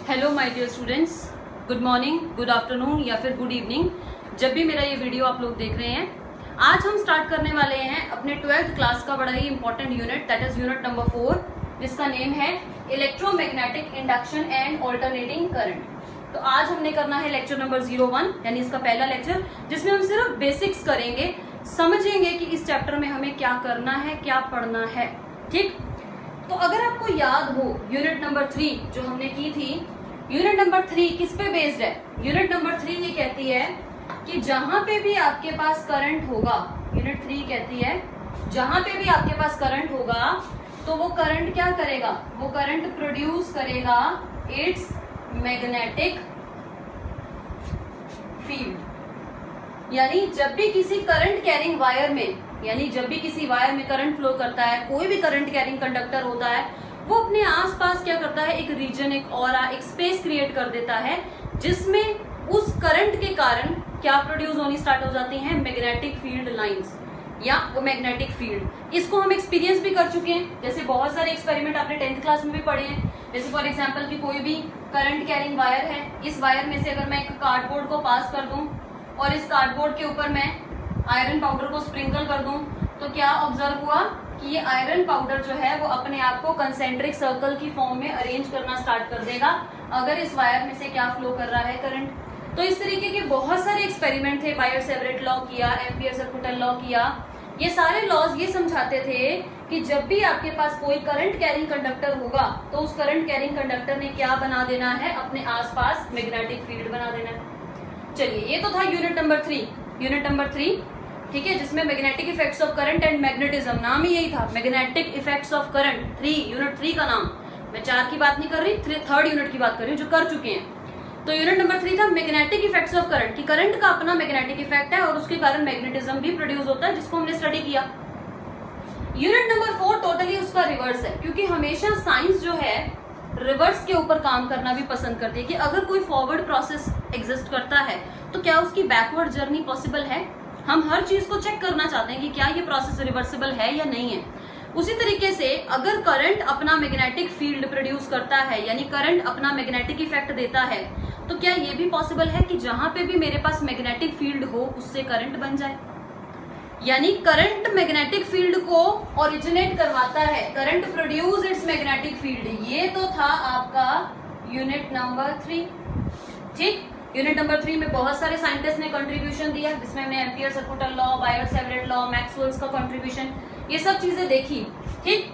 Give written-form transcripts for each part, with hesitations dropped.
Hello my dear students, good morning, good afternoon या फिर good evening, जब भी मेरा ये वीडियो आप लोग देख रहे हैं। आज हम स्टार्ट करने वाले हैं अपने 12th क्लास का बड़ा ही important unit, that is unit number 4, जिसका नेम है electromagnetic induction and alternating current. तो आज हमने करना है लेक्चर नंबर 01, यानी इसका पहला लेक्चर, जिसमें हम सिर्फ बेसिक्स करेंगे, समझेंगे कि इस चैप्टर में हमें क्या करना है, क्या पढ़ना है। ठीक, तो अगर आपको याद हो यूनिट नंबर 3 जो हमने की थी, यूनिट नंबर 3 किस पे बेस्ड है? यूनिट नंबर 3 ये कहती है कि जहां पे भी आपके पास करंट होगा, यूनिट 3 कहती है जहां पे भी आपके पास करंट होगा तो वो करंट क्या करेगा? वो करंट प्रोड्यूस करेगा इट्स मैग्नेटिक फील्ड। यानी जब भी किसी करंट कैरिंग वायर में, यानी जब भी किसी वायर में करंट फ्लो करता है, कोई भी करंट कैरिंग कंडक्टर होता है, वो अपने आसपास क्या करता है? एक रीजन, एक ऑरा, एक स्पेस क्रिएट कर देता है, जिसमें उस करंट के कारण क्या प्रोड्यूस होनी स्टार्ट हो जाती हैं? मैग्नेटिक फील्ड लाइंस या मैग्नेटिक फील्ड। इसको हम एक्सपीरियंस भी कर चुके हैं, जैसे बहुत सारे एक्सपेरिमेंट आपने 10th क्लास में भी पढ़े हैं। जैसे फॉर एग्जाम्पल कि कोई भी करंट कैरिंग वायर है, इस वायर में से अगर मैं एक कार्डबोर्ड को पास कर दूं और इस कार्डबोर्ड के ऊपर मैं आयरन पाउडर को स्प्रिंकल कर दूं, तो क्या ऑब्जर्व हुआ कि ये आयरन पाउडर जो है वो अपने आप को कंसेंट्रिक सर्कल की फॉर्म में अरेंज करना स्टार्ट कर देगा अगर इस वायर में से क्या फ्लो कर रहा है? करंट। तो इस तरीके के बहुत सारे एक्सपेरिमेंट थे, बायर-सेवरेट लॉ किया, एम्पियर-सर्कुटल लॉ किया। ये सारे लॉज ये समझाते थे कि जब भी आपके पास कोई करंट कैरिंग कंडक्टर होगा तो उस करंट कैरिंग कंडक्टर ने क्या बना देना है? अपने आसपास मैग्नेटिक फील्ड बना देना है। चलिए, ये तो था यूनिट नंबर 3। यूनिट नंबर 3, ठीक है, जिसमें magnetic effects of current and magnetism, नाम ही यही था, magnetic effects of current 3, unit 3 का नाम। मैं 4 की बात नहीं कर रही, थर्ड यूनिट की बात कर रही हूँ, जो कर चुके हैं। तो यूनिट नंबर 3 था मैग्नेटिक इफेक्ट्स ऑफ करंट, कि करंट का अपना मैग्नेटिक इफेक्ट है और उसके कारण मैग्नेटिज्म भी प्रोड्यूस होता है, जिसको हमने स्टडी किया। यूनिट नंबर 4 टोटली उसका रिवर्स है, क्योंकि हमेशा साइंस जो है रिवर्स के ऊपर काम करना भी पसंद करती है, कि अगर कोई फॉरवर्ड प्रोसेस एग्जिस्ट करता है तो क्या उसकी बैकवर्ड जर्नी पॉसिबल है। हम हर चीज को चेक करना चाहते हैं कि क्या ये प्रोसेस रिवर्सिबल है या नहीं है। उसी तरीके से अगर करंट अपना मैग्नेटिक फील्ड प्रोड्यूस करता है, यानी करंट अपना मैग्नेटिक इफेक्ट देता है, तो क्या ये भी पॉसिबल है कि जहां पे भी मेरे पास मैग्नेटिक फील्ड हो उससे करंट बन जाए। यानी करंट मैग्नेटिक फील्ड को ओरिजिनेट करवाता है, current produce it's magnetic field. ये तो था आपका यूनिट नंबर 3। ठीक, यूनिट नंबर 3 में बहुत सारे साइंटिस्ट ने कंट्रीब्यूशन दिया, जिसमें हमने एम्पियर-सर्कुटल लॉ, बायर-सेवरेट लॉ, मैक्सवेल्स का कंट्रीब्यूशन, ये सब चीजें देखी। ठीक,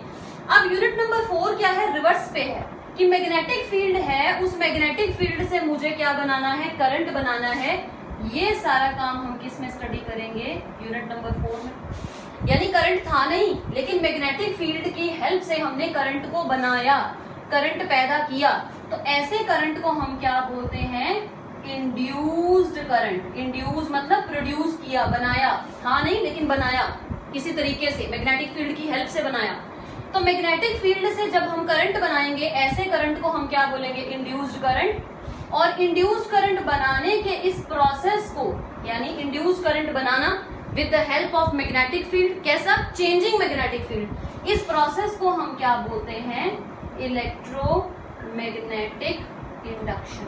अब यूनिट नंबर 4 क्या है? रिवर्स पे है, कि मैग्नेटिक फील्ड है, उस मैग्नेटिक फील्ड से मुझे क्या बनाना है? करंट बनाना है। ये सारा काम हम किस में स्टडी करेंगे? यूनिट नंबर 4 में। यानी करंट था नहीं, लेकिन मैग्नेटिक फील्ड की हेल्प से हमने करंट को बनाया, करंट पैदा किया। तो ऐसे करंट को हम क्या बोलते हैं? Induced current. इंड्यूस मतलब प्रोड्यूस किया, बनाया, था नहीं लेकिन बनाया, किसी तरीके से मैग्नेटिक फील्ड की हेल्प से बनाया। तो मैग्नेटिक फील्ड से जब हम करंट बनाएंगे, ऐसे करंट को हम क्या बोलेंगे? Induced current. और इंड्यूस्ड करंट बनाने के इस प्रोसेस को, यानी इंड्यूस्ड करंट बनाना with the help of magnetic field, कैसा? Changing magnetic field. इस प्रोसेस को हम क्या बोलते हैं? Electromagnetic induction.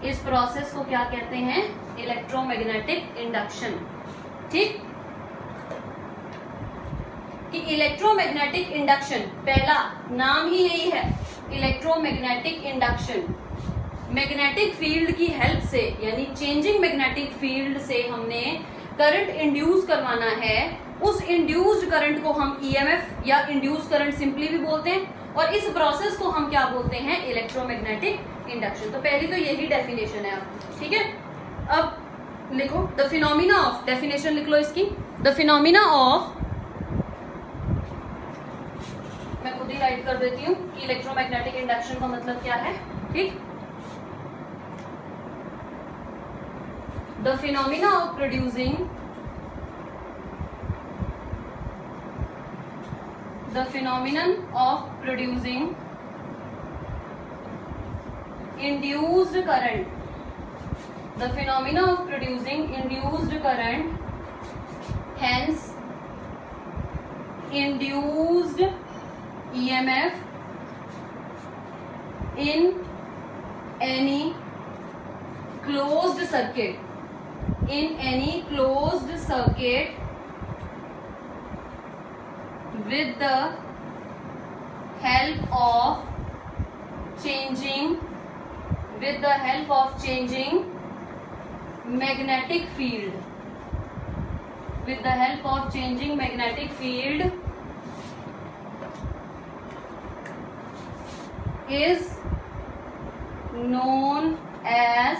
इस प्रोसेस को क्या कहते हैं? Electromagnetic induction. ठीक, कि इलेक्ट्रोमैग्नेटिक इंडक्शन, पहला नाम ही यही है, इलेक्ट्रोमैग्नेटिक इंडक्शन। मैग्नेटिक फील्ड की हेल्प से, यानी चेंजिंग मैग्नेटिक फील्ड से हमने करंट इंड्यूस करवाना है। उस इंड्यूस्ड करंट को हम ईएमएफ या इंड्यूस्ड करंट सिंपली भी बोलते हैं, और इस प्रोसेस को हम क्या बोलते हैं? Electromagnetic induction. तो पहली तो यही डेफिनेशन है आपकी, ठीक है। अब लिखो द फिनोमिना ऑफ, डेफिनेशन लिख लो इसकी, द फिनोमिना ऑफ, मैं खुद ही राइट कर देती हूँ कि इलेक्ट्रोमैग्नेटिक इंडक्शन का मतलब क्या है। ठीक, the phenomena of producing, the phenomenon of producing induced current, the phenomena of producing induced current, hence induced EMF in any closed circuit, in any closed circuit with the help of changing magnetic field, with the help of changing magnetic field is known as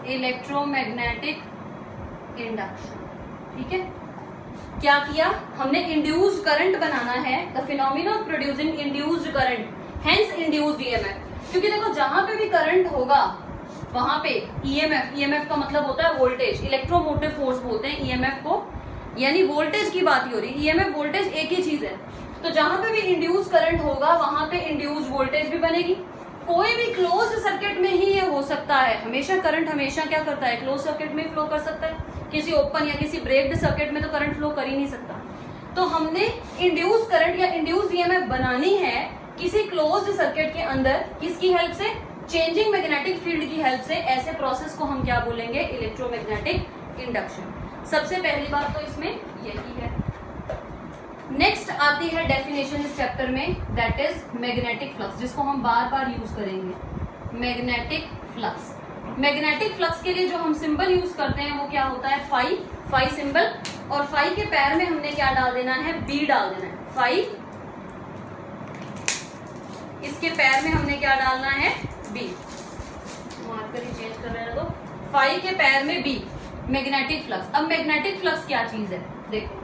electromagnetic induction. ठीक है, क्या किया हमने? Induced current बनाना है, the phenomena of producing induced current, hence induced EMF. क्योंकि देखो जहां पे भी करंट होगा वहां पे ईएमएफ का मतलब होता है वोल्टेज, इलेक्ट्रोमोटिव फोर्स बोलते हैं ईएमएफ को, यानी वोल्टेज की बात ही हो रही है। ईएमएफ वोल्टेज एक ही चीज है। तो जहां पे भी इंड्यूस करंट होगा वहां पे इंड्यूस्ड वोल्टेज भी बनेगी। कोई भी क्लोज्ड सर्किट में ही ये हो सकता है। हमेशा करंट हमेशा क्या करता है? क्लोज सर्किट में फ्लो कर सकता है। किसी ओपन या किसी ब्रेक्ड सर्किट में तो करंट फ्लो कर ही नहीं सकता। तो हमने इंड्यूस करंट या इंड्यूस ईएमएफ बनानी है किसी क्लोज्ड सर्किट के अंदर, किसकी हेल्प से? चेंजिंग मैग्नेटिक फील्ड की हेल्प से। ऐसे प्रोसेस को हम क्या बोलेंगे? Electromagnetic induction. सबसे पहली बात तो इसमें यही है। नेक्स्ट आती है डेफिनेशन इस चैप्टर में, दैट इज मैग्नेटिक फ्लक्स, जिसको हम बार बार यूज करेंगे। मैग्नेटिक फ्लक्स, मैग्नेटिक फ्लक्स के लिए जो हम सिंबल यूज करते हैं वो क्या होता है? Phi symbol. और फाई के पैर में हमने क्या डाल देना है? बी डाल देना है। फाई, इसके पैर में हमने क्या डालना है? बी। मार्कर ही चेंज कर रहे हैं। तो फाई के पैर में बी, मैग्नेटिक फ्लक्स। अब मैग्नेटिक फ्लक्स क्या चीज है देखो,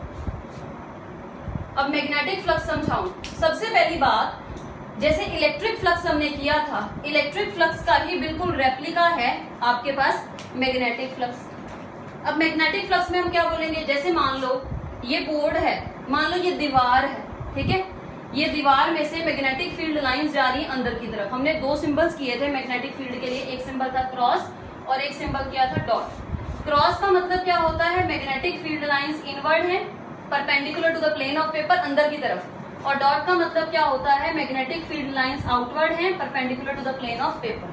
अब मैग्नेटिक फ्लक्स समझाऊं। सबसे पहली बात, जैसे इलेक्ट्रिक फ्लक्स हमने किया था, इलेक्ट्रिक फ्लक्स का ही बिल्कुल रेप्लिका है आपके पास मैग्नेटिक फ्लक्स। अब मैग्नेटिक फ्लक्स में हम क्या बोलेंगे? जैसे मान लो ये बोर्ड है, मान लो ये दीवार है, ठीक है, ये दीवार में से मैग्नेटिक फील्ड लाइंस जा रही है अंदर की तरफ। हमने दो सिंबल्स किए थे मैग्नेटिक फील्ड के लिए, एक सिंबल था क्रॉस और एक सिंबल किया था डॉट। क्रॉस का मतलब क्या होता है? मैग्नेटिक फील्ड लाइंस इनवर्ड है, perpendicular to the plane of paper, अंदर की तरफ। और डॉट का मतलब क्या होता है? मैग्नेटिक फील्ड लाइंस आउटवर्ड है, perpendicular to the plane of paper.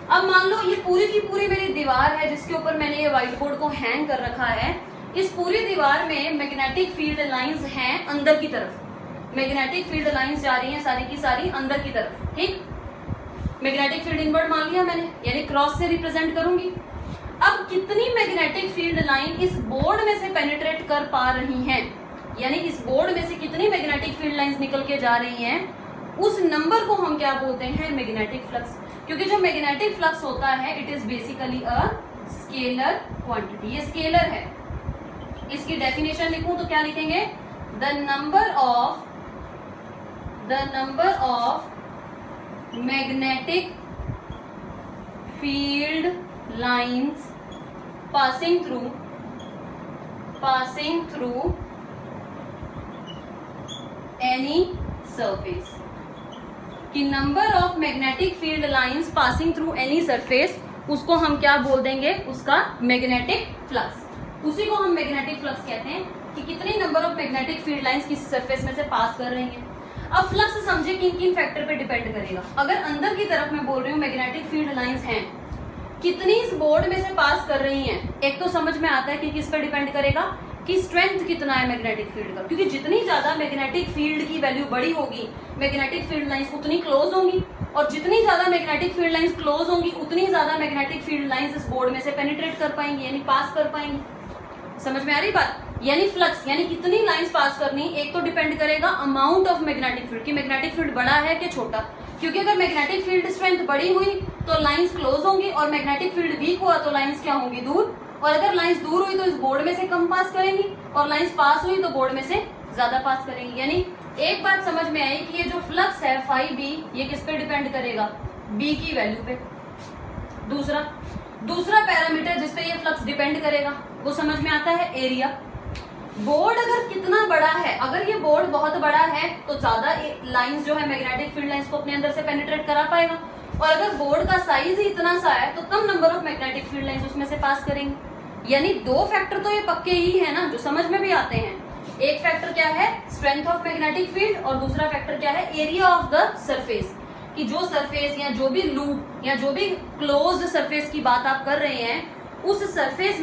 अब मान लो ये पूरी की पूरी मेरी दीवार है जिसके ऊपर मैंने ये व्हाइट बोर्ड को हैंग कर रखा है। इस पूरी दीवार में मैग्नेटिक फील्ड लाइंस हैं अंदर की तरफ। मैग्नेटिक फील्ड लाइंस जा रही हैं सारी की सारी अंदर की तरफ। ठीक, मैग्नेटिक फील्ड इनवर्ड मान लिया मैंने, यानी क्रॉस से रिप्रेजेंट करूंगी। अब कितनी मैग्नेटिक फील्ड लाइन इस बोर्ड में से पेनिट्रेट कर पा रही हैं, यानी इस बोर्ड में से कितनी मैग्नेटिक फील्ड लाइंस निकल के जा रही हैं, उस नंबर को हम क्या बोलते हैं? Magnetic flux. क्योंकि जो मैग्नेटिक फ्लक्स होता है it is basically a scalar quantity, ये स्केलर है। इसकी डेफिनेशन लिखूं तो क्या लिखेंगे? The number of magnetic field lines passing through any surface, कि number of magnetic field lines passing through any surface, उसको हम क्या बोल देंगे? उसका मैग्नेटिक फ्लक्स। उसी को हम मैग्नेटिक फ्लक्स कहते हैं कि कितनी number of magnetic field lines किसी सरफेस में से पास कर रही हैं। अब फ्लक्स समझे किन किन फैक्टर पे डिपेंड करेगा। अगर अंदर की तरफ मैं बोल रही हूँ मैग्नेटिक फील्ड लाइंस हैं, कितनी इस बोर्ड में से पास कर रही हैं, एक तो समझ में आता है कि किस पर डिपेंड करेगा कि स्ट्रेंथ कितना है मैग्नेटिक फील्ड का। क्योंकि जितनी ज्यादा मैग्नेटिक फील्ड की वैल्यू बड़ी होगी, मैग्नेटिक फील्ड लाइंस उतनी क्लोज होंगी, और जितनी ज्यादा मैग्नेटिक फील्ड लाइंस क्लोज होंगी उतनी ज्यादा मैग्नेटिक फील्ड लाइंस इस बोर्ड में से पेनिट्रेट कर पाएंगी, यानी पास कर पाएंगी। समझ में आ रही बात? यानी फ्लक्स यानी कितनी लाइंस पास करनी, एक तो डिपेंड करेगा अमाउंट ऑफ मैग्नेटिक फील्ड, कि मैग्नेटिक फील्ड बड़ा है कि छोटा। क्योंकि अगर मैग्नेटिक फील्ड स्ट्रेंथ बड़ी हुई तो लाइंस क्लोज होंगी, और मैग्नेटिक फील्ड वीक हुआ तो लाइंस क्या होंगी? दूर। और अगर लाइंस दूर हुई तो इस बोर्ड में से कम पास करेंगी, और लाइंस पास हुई तो बोर्ड में से ज्यादा पास करेंगी। यानी एक बात समझ में आई कि ये जो फ्लक्स है फाई बी, ये किस पे डिपेंड करेगा? बी की वैल्यू पे। दूसरा पैरामीटर जिस पे ये फ्लक्स डिपेंड करेगा वो समझ में आता है एरिया। बोर्ड अगर कितना बड़ा है, अगर ये बोर्ड बहुत बड़ा है तो ज्यादा लाइंस जो है मैग्नेटिक फील्ड लाइंस को अपने अंदर से पेनिट्रेट करा पाएगा, और अगर बोर्ड का साइज ही इतना सा है तो कम number of magnetic field lines उसमें से पास करेंगे। यानी दो फैक्टर तो ये पक्के ही है ना, जो समझ में भी आते हैं। एक फैक्टर क्या है, स्ट्रेंथ ऑफ मैग्नेटिक फील्ड, और दूसरा फैक्टर क्या है, एरिया ऑफ द सरफेस, कि जो सरफेस या जो भी लूप या जो भी क्लोज्ड सरफेस की बात आप कर रहे हैं, उस सरफेस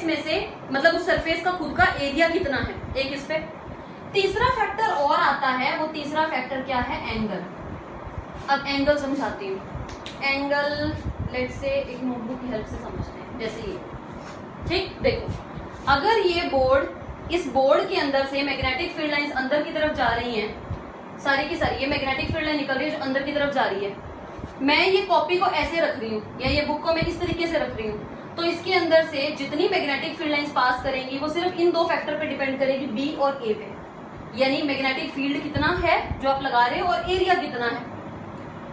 में से मतलब उस सरफेस का खुद का एरिया कितना है, एक इस पे। तीसरा फैक्टर और आता है, वो तीसरा फैक्टर क्या है, एंगल। अब एंगल समझाती हूँ। एंगल लेट से एक नोटबुक की हेल्प से समझते हैं, जैसे ये, ठीक। देखो, अगर ये बोर्ड, इस बोर्ड के अंदर से मैग्नेटिक फील्ड लाइंस अंदर की तरफ जा रही हैं, सारी की सारी ये मैग्नेटिक फील्ड लाइन निकल रही है जो अंदर की तरफ जा रही है, मैं ये कॉपी को ऐसे रख रही हूँ या ये बुक को मैं इस तरीके से रख रही हूँ, तो इसके अंदर से जितनी मैग्नेटिक फील्ड लाइंस पास करेंगी वो सिर्फ इन दो फैक्टर पे डिपेंड करेगी, बी और ए पे, यानी मैग्नेटिक फील्ड कितना है जो आप लगा रहे हो और एरिया कितना है।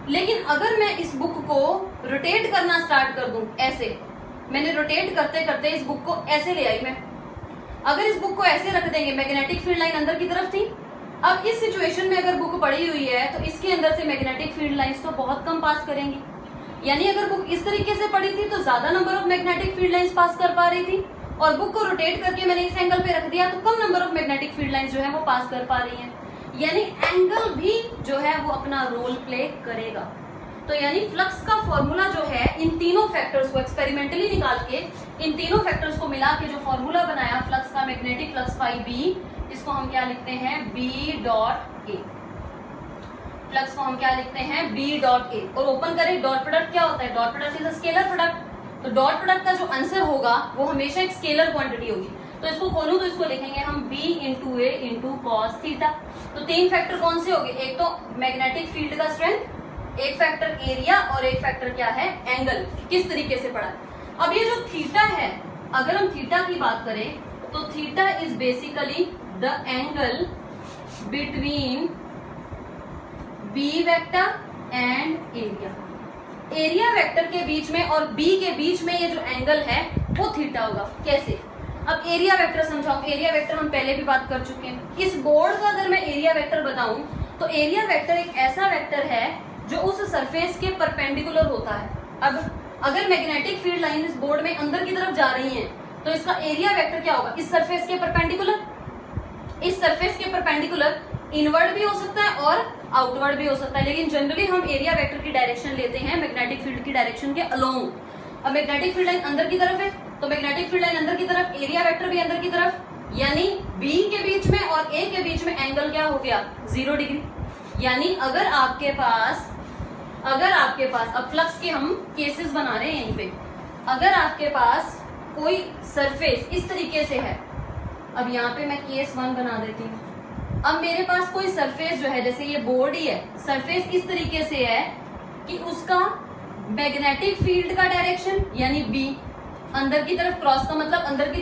लेकिन अगर मैं इस बुक को रोटेट करना स्टार्ट कर दूं, ऐसे मैंने रोटेट करते करते इस बुक को ऐसे ले आई मैं, अगर इस बुक को ऐसे रख देंगे, मैग्नेटिक फील्ड लाइन अंदर की तरफ थी, अब इस सिचुएशन में अगर बुक पड़ी हुई है तो इसके अंदर से मैग्नेटिक फील्ड लाइंस तो बहुत कम पास करेंगी, यानी अगर बुक इस तरीके से पड़ी थी तो ज्यादा number of magnetic field lines pass कर पा रही थी, और बुक को रोटेट करके मैंने इस एंगल पे रख दिया तो कम number of magnetic field lines जो है वो पास कर पा रही हैं, यानी एंगल भी जो है वो अपना रोल प्ले करेगा। तो यानी फ्लक्स का फॉर्मूला जो है, इन तीनों फैक्टर्स को एक्सपेरिमेंटली निकाल के, इन तीनों फैक्टर्स को मिला के जो फॉर्मूला बनाया फ्लक्स का, मैग्नेटिक फ्लक्स फाई बी, इसको हम क्या लिखते हैं, बी डॉट ए। फ्लक्स को हम क्या लिखते हैं, बी डॉट ए। और ओपन करें, डॉट प्रोडक्ट क्या होता है, dot product is a scalar product, तो डॉट प्रोडक्ट का जो आंसर होगा वो हमेशा एक स्केलर क्वांटिटी होगी। तो इसको खोलूं तो इसको लिखेंगे हम b इंटू ए इंटू कॉस थीटा। तो तीन फैक्टर कौन से हो गए, एक तो मैग्नेटिक फील्ड का स्ट्रेंथ, एक फैक्टर एरिया, और एक फैक्टर क्या है, एंगल, किस तरीके से पड़ा। अब ये जो थीटा है, अगर हम थीटा की बात करें तो theta is basically the angle between B vector and area. Area vector के बीच में और बी के बीच में ये जो एंगल है वो थीटा होगा। कैसे, अब एरिया वेक्टर समझाऊं। एरिया वेक्टर हम पहले भी बात कर चुके हैं। इस बोर्ड का अगर मैं एरिया वेक्टर बताऊं तो एरिया वेक्टर एक ऐसा वेक्टर है जो उस सरफेस के परपेंडिकुलर होता है। अब अगर मैग्नेटिक फील्ड लाइन इस बोर्ड में अंदर की तरफ जा रही है तो इसका एरिया वेक्टर क्या होगा, इस सरफेस के परपेंडिकुलर। इस सरफेस के परपेंडिकुलर इनवर्ड भी हो सकता है और आउटवर्ड भी हो सकता है, लेकिन जनरली हम एरिया वेक्टर की डायरेक्शन लेते हैं मैग्नेटिक फील्ड की डायरेक्शन के अलोंग। अब मैग्नेटिक फील्ड लाइन अंदर की तरफ है तो मैग्नेटिक फील्ड लाइन अंदर की तरफ, एरिया वेक्टर भी अंदर की तरफ, यानी बी के बीच में और ए के बीच में एंगल क्या हो गया, 0 डिग्री। यानी अगर आपके पास अब फ्लक्स के हम केसेस बना रहे हैं यहीं पे, अगर आपके पास कोई सरफेस इस तरीके से है, अब यहाँ पे मैं केस 1 बना देती हूँ। अब मेरे पास कोई सरफेस जो है, जैसे ये बोर्ड ही है, सरफेस इस तरीके से है कि उसका मैग्नेटिक फील्ड का डायरेक्शन यानी बी अंदर की तरफ क्रॉस का मतलब अंदर की